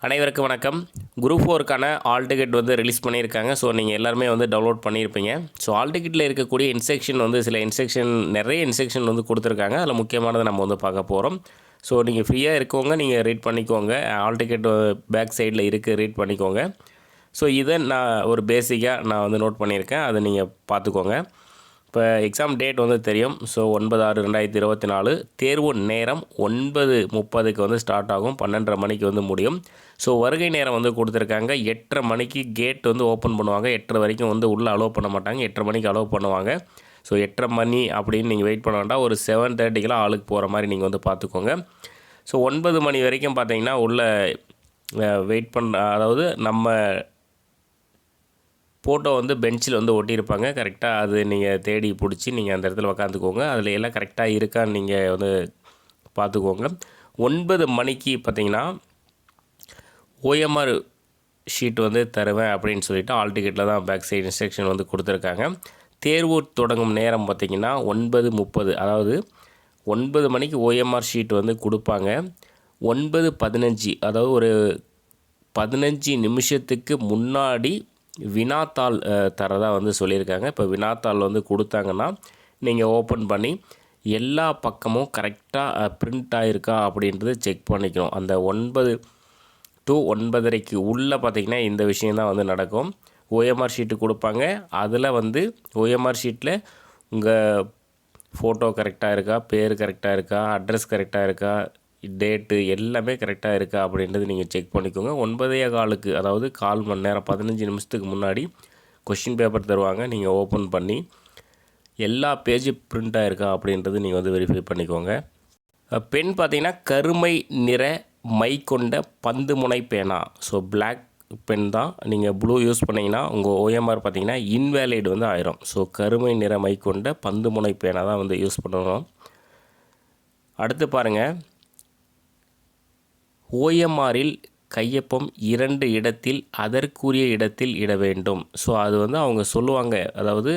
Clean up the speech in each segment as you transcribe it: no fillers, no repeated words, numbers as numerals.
அனைவருக்கும் வணக்கம். Group 4க்கான all ticket வந்து ரிலீஸ் பண்ணியிருக்காங்க. ஸோ நீங்கள் எல்லாருமே வந்து டவுன்லோட் பண்ணியிருப்பீங்க. ஸோ ஆல் டிக்கெட்டில் இருக்கக்கூடிய இன்ஸ்ட்ரக்ஷன் வந்து நிறைய இன்ஸ்ட்ரக்ஷன் வந்து கொடுத்துருக்காங்க. அதில் முக்கியமானதை நம்ம வந்து பார்க்க போகிறோம். ஸோ நீங்கள் ஃப்ரீயாக இருக்கவங்க நீங்கள் ரீட் பண்ணிக்கோங்க. ஆல் டிக்கெட் பேக் சைடில் இருக்குது, ரீட் பண்ணிக்கோங்க. ஸோ இதை நான் ஒரு பேசிக்காக நான் வந்து நோட் பண்ணியிருக்கேன், அதை நீங்கள் பார்த்துக்கோங்க. இப்போ எக்ஸாம் டேட் வந்து தெரியும். ஸோ 9/6/2024 தேர்வு நேரம் 9:30க்கு வந்து ஸ்டார்ட் ஆகும், 12:30 மணிக்கு வந்து முடியும். ஸோ வருகை நேரம் வந்து கொடுத்துருக்காங்க. 8:30 மணிக்கு கேட் வந்து ஓப்பன் பண்ணுவாங்க. 8:30 வரைக்கும் வந்து உள்ளே அலோவ் பண்ண மாட்டாங்க. 8:30 மணிக்கு அலோவ் பண்ணுவாங்க. ஸோ 8:30 மணி அப்படின்னு நீங்கள் வெயிட் பண்ண வேண்டாம். ஒரு 7:30க்கெலாம் ஆளுக்கு போகிற மாதிரி நீங்கள் வந்து பார்த்துக்கோங்க. ஸோ 9 மணி வரைக்கும் பார்த்தீங்கன்னா உள்ளே வெயிட் அதாவது நம்ம ஃபோட்டோ வந்து பெஞ்சில் வந்து ஒட்டியிருப்பாங்க. கரெக்டாக அது நீங்கள் தேடி பிடிச்சி நீங்கள் அந்த இடத்துல உக்காந்துக்கோங்க. அதில் எல்லாம் கரெக்டாக இருக்கான்னு நீங்கள் வந்து பார்த்துக்கோங்க. 9 மணிக்கு பார்த்தீங்கன்னா OMR ஷீட் வந்து தருவேன் அப்படின்னு சொல்லிட்டு ஆல் டிக்கெட்டில் தான் பேக் சைடு இன்ஸ்ட்ரக்ஷன் வந்து கொடுத்துருக்காங்க. தேர்வு தொடங்கும் நேரம் பார்த்திங்கன்னா 9:30, அதாவது 9 மணிக்கு OMR ஷீட் வந்து கொடுப்பாங்க. 9:15, அதாவது ஒரு 15 நிமிஷத்துக்கு முன்னாடி வினாத்தாள் தரதாக வந்து சொல்லியிருக்காங்க. இப்போ வினாத்தாள் வந்து கொடுத்தாங்கன்னா நீங்கள் ஓப்பன் பண்ணி எல்லா பக்கமும் கரெக்டாக பிரிண்ட் ஆகிருக்கா அப்படின்றது செக் பண்ணிக்கணும். அந்த 9 to 9:30க்கு உள்ளே பார்த்திங்கன்னா இந்த விஷயந்தான் வந்து நடக்கும். OMR ஷீட்டு கொடுப்பாங்க. அதில் வந்து OMR ஷீட்டில் உங்கள் ஃபோட்டோ கரெக்டாக இருக்கா, பேர் கரெக்டாக இருக்கா, அட்ரஸ் கரெக்டாக இருக்கா, டேட்டு எல்லாமே கரெக்டாக இருக்கா அப்படின்றது நீங்கள் செக் பண்ணிக்கோங்க. 9:15, அதாவது 1/4 மணி நேரம் 15 நிமிஷத்துக்கு முன்னாடி கொஷின் பேப்பர் தருவாங்க. நீங்கள் ஓப்பன் பண்ணி எல்லா பேஜும் பிரிண்ட் ஆகிருக்கா அப்படின்றது நீங்கள் வந்து வெரிஃபை பண்ணிக்கோங்க. பென் பார்த்திங்கன்னா கருமை நிற மை கொண்ட பந்து முனை பேனா. ஸோ பிளாக் பென் தான். நீங்கள் ப்ளூ யூஸ் பண்ணிங்கன்னா உங்கள் OMR பார்த்திங்கன்னா இன்வேலிட் வந்து ஆயிரும். ஸோ கருமை நிற மை கொண்ட பந்து முனை பேனா தான் வந்து யூஸ் பண்ணணும். அடுத்து பாருங்கள், OMRல் கையொப்பம் 2 இடத்தில் அதற்குரிய இடத்தில் இட வேண்டும். ஸோ அது வந்து அவங்க சொல்லுவாங்க. அதாவது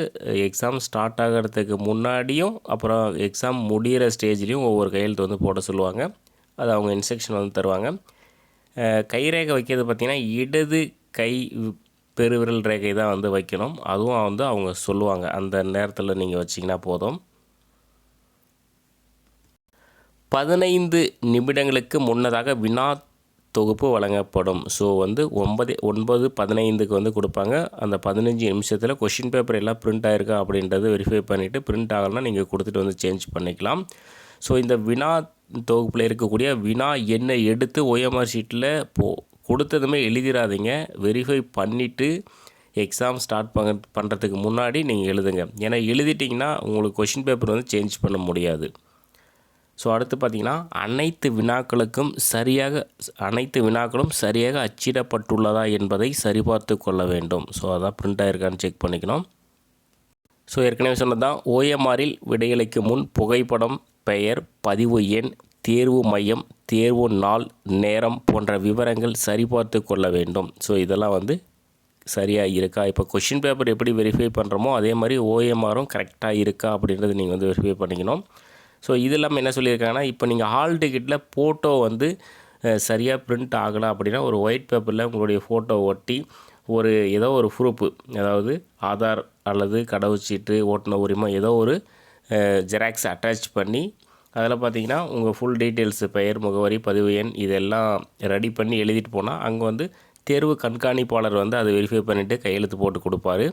எக்ஸாம் ஸ்டார்ட் ஆகிறதுக்கு முன்னாடியும் அப்புறம் எக்ஸாம் முடிகிற ஸ்டேஜ்லேயும் ஒவ்வொரு கையெழுத்து வந்து போட சொல்லுவாங்க. அது அவங்க இன்ஸ்ட்ரக்ஷன் வந்து தருவாங்க. கைரேகை வைக்கிறது பார்த்திங்கன்னா இடது கை பெருவிரல் ரேகை தான் வந்து வைக்கணும். அதுவும் வந்து அவங்க சொல்லுவாங்க. அந்த நேரத்தில் நீங்கள் வச்சிங்கன்னா போதும். 15 நிமிடங்களுக்கு முன்னதாக வினா தொகுப்பு வழங்கப்படும். ஸோ வந்து 9:15க்கு வந்து கொடுப்பாங்க. அந்த 15 நிமிஷத்தில் கொஷின் பேப்பர் எல்லாம் பிரிண்ட் ஆகிருக்கா அப்படின்றது வெரிஃபை பண்ணிவிட்டு, பிரிண்ட் ஆகலைன்னா நீங்கள் கொடுத்துட்டு வந்து சேஞ்ச் பண்ணிக்கலாம். ஸோ இந்த வினா தொகுப்பில் இருக்கக்கூடிய வினா எண்ணை எடுத்து OMR ஷீட்டில் கொடுத்ததுமே எழுதிடாதீங்க. வெரிஃபை பண்ணிவிட்டு எக்ஸாம் ஸ்டார்ட் பண்ணுறதுக்கு முன்னாடி நீங்கள் எழுதுங்க. ஏன்னா எழுதிட்டிங்கன்னா உங்களுக்கு கொஷின் பேப்பர் வந்து சேஞ்ச் பண்ண முடியாது. ஸோ அடுத்து பார்த்திங்கன்னா அனைத்து வினாக்களும் சரியாக அச்சிடப்பட்டுள்ளதா என்பதை சரிபார்த்து கொள்ள வேண்டும். ஸோ அதான் பிரிண்ட் ஆகிருக்கான்னு செக் பண்ணிக்கணும். ஸோ ஏற்கனவே சொன்னதான், OMRல் விடைகளுக்கு முன் புகைப்படம், பெயர், பதிவு எண், தேர்வு மையம், தேர்வு நாள், நேரம் போன்ற விவரங்கள் சரிபார்த்து கொள்ள வேண்டும். ஸோ இதெல்லாம் வந்து சரியாக இருக்கா. இப்போ கொஷின் பேப்பர் எப்படி வெரிஃபை பண்ணுறோமோ அதே மாதிரி OMRம் கரெக்டாக இருக்கா அப்படின்றது நீங்கள் வந்து வெரிஃபை பண்ணிக்கணும். ஸோ இது இல்லாமல் என்ன சொல்லியிருக்காங்கன்னா, இப்போ நீங்கள் ஹால் டிக்கெட்டில் ஃபோட்டோ வந்து சரியாக பிரிண்ட் ஆகலை அப்படின்னா ஒரு ஒயிட் பேப்பரில் உங்களுடைய ஃபோட்டோ ஒட்டி ஏதோ ஒரு ப்ரூஃப், அதாவது ஆதார் அல்லது கடவுச்சீட்டு, ஓட்டுநர் உரிமை, ஏதோ ஒரு ஜெராக்ஸ் அட்டாச் பண்ணி அதில் பார்த்தீங்கன்னா உங்கள் ஃபுல் டீட்டெயில்ஸு, பெயர், முகவரி, பதிவு எண் இதெல்லாம் ரெடி பண்ணி எழுதிட்டு போனால் அங்கே வந்து தேர்வு கண்காணிப்பாளர் வந்து அதை வெரிஃபை பண்ணிவிட்டு கையெழுத்து போட்டு கொடுப்பாரு.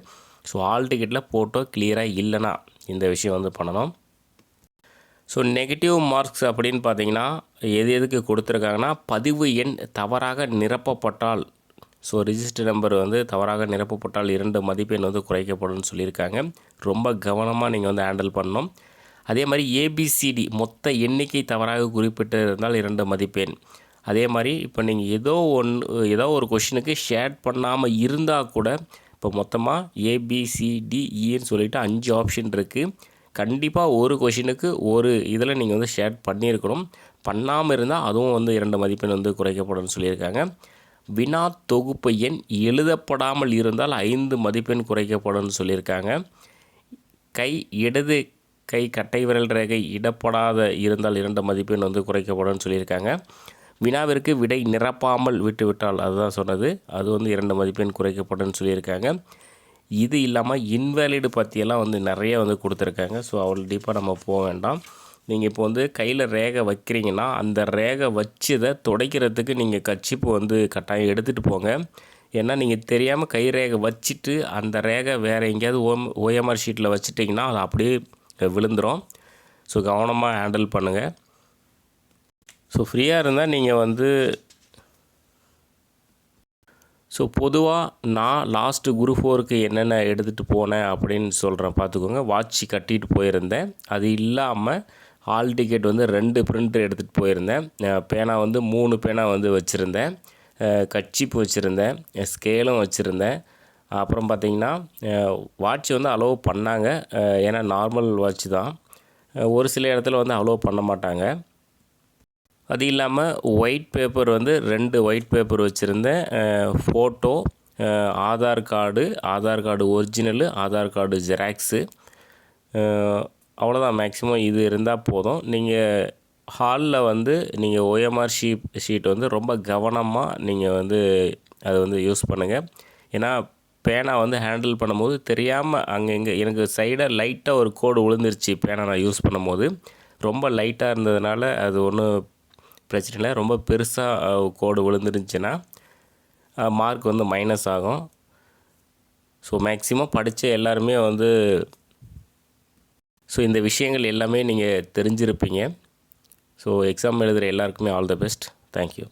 ஸோ ஹால் டிக்கெட்டில் ஃபோட்டோ கிளியராக இல்லைன்னா இந்த விஷயம் வந்து பண்ணணும். ஸோ நெகட்டிவ் மார்க்ஸ் அப்படின்னு பார்த்தீங்கன்னா எதுக்கு கொடுத்துருக்காங்கன்னா, பதிவு எண் தவறாக நிரப்பப்பட்டால், ஸோ ரிஜிஸ்டர் நம்பர் வந்து தவறாக நிரப்பப்பட்டால் 2 மதிப்பெண் வந்து குறைக்கப்படும் சொல்லியிருக்காங்க. ரொம்ப கவனமாக நீங்கள் வந்து ஹேண்டில் பண்ணணும். அதே மாதிரி ABCD மொத்த எண்ணிக்கை தவறாக குறிப்பிட்டு இருந்தால் 2 மதிப்பெண். அதே மாதிரி இப்போ நீங்கள் ஏதோ ஒரு கொஷினுக்கு ஷேட் பண்ணாமல் இருந்தால் கூட, இப்போ மொத்தமாக ABCDEன்னு சொல்லிவிட்டு 5 ஆப்ஷன் இருக்குது. கண்டிப்பாக ஒரு கொஷினுக்கு ஒரு இதில் நீங்கள் வந்து ஷேட் பண்ணியிருக்கணும். பண்ணாமல் இருந்தால் அதுவும் வந்து 2 மதிப்பெண் வந்து குறைக்கப்படும் சொல்லியிருக்காங்க. வினா தொகுப்பு எண் எழுதப்படாமல் இருந்தால் 5 மதிப்பெண் குறைக்கப்படும் சொல்லியிருக்காங்க. இடது கை கட்டை விரல் ரேகை இடப்படாத இருந்தால் 2 மதிப்பெண் வந்து குறைக்கப்படும் சொல்லியிருக்காங்க. வினாவிற்கு விடை நிரப்பாமல் விட்டுவிட்டால் அதுதான் சொன்னது, அது வந்து 2 மதிப்பெண் குறைக்கப்படும் சொல்லியிருக்காங்க. இது இல்லாமல் இன்வேலிடு பற்றியெல்லாம் வந்து நிறைய வந்து கொடுத்துருக்காங்க. ஸோ அவ்வளோ டீப்பாக நம்ம போக வேண்டாம். நீங்கள் இப்போ வந்து கையில் ரேகை வைக்கிறீங்கன்னா அந்த ரேகை வச்சதை துடைக்கிறதுக்கு நீங்கள் கர்ச்சீப்பு வந்து கட்டாயம் எடுத்துகிட்டு போங்க. ஏன்னா நீங்கள் தெரியாமல் கை ரேகை வச்சுட்டு அந்த ரேகை வேறு எங்கேயாவது ஓஎம்ஆர் ஷீட்டில் வச்சுட்டிங்கன்னா அது அப்படியே விழுந்துடும். ஸோ கவனமாக ஹேண்டில் பண்ணுங்கள். ஸோ ஃப்ரீயாக இருந்தால் நீங்கள் வந்து பொதுவாக நான் லாஸ்ட்டு குரூப் 4க்கு என்னென்ன எடுத்துகிட்டு போனேன் அப்படின்னு சொல்கிறேன் பார்த்துக்கோங்க. வாட்ச் கட்டிட்டு போயிருந்தேன். அது இல்லாமல் ஹால் டிக்கெட் வந்து 2 பிரிண்டர் எடுத்துகிட்டு போயிருந்தேன். பேனா வந்து 3 பேனா வந்து வச்சுருந்தேன். கர்ச்சீப் வச்சுருந்தேன். ஸ்கேலும் வச்சுருந்தேன். அப்புறம் பார்த்திங்கன்னா வாட்ச் வந்து அலோவ் பண்ணாங்க. ஏன்னா நார்மல் வாட்ச் தான். ஒரு சில இடத்துல வந்து அலோவ் பண்ண மாட்டாங்க. அது இல்லாமல் ஒயிட் பேப்பர் வந்து 2 ஒயிட் பேப்பர் வச்சுருந்தேன். Photo, Aadhaar card original, Aadhaar card xerox, அவ்வளோதான். மேக்ஸிமம் இது இருந்தால் போதும். நீங்கள் ஹாலில் வந்து நீங்கள் ஓஎம்ஆர் ஷீட் வந்து ரொம்ப கவனமாக நீங்கள் வந்து அதை வந்து யூஸ் பண்ணுங்கள். ஏன்னா பேனா வந்து ஹேண்டில் பண்ணும்போது தெரியாமல் அங்கே எனக்கு சைடாக லைட்டாக ஒரு கோடு விழுந்துருச்சு. பேனா நான் யூஸ் பண்ணும்போது ரொம்ப லைட்டாக இருந்ததுனால அது ஒன்றும் பிரச்சனை இல்லை. ரொம்ப பெருசாக கோடு விழுந்துருந்துச்சுன்னா மார்க் வந்து மைனஸ் ஆகும். ஸோ மேக்ஸிமம் படித்த எல்லாருமே வந்து இந்த விஷயங்கள் எல்லாமே நீங்கள் தெரிஞ்சிருப்பீங்க. ஸோ எக்ஸாம் எழுதுகிற எல்லாருக்குமே ஆல் த பெஸ்ட். தேங்க்யூ.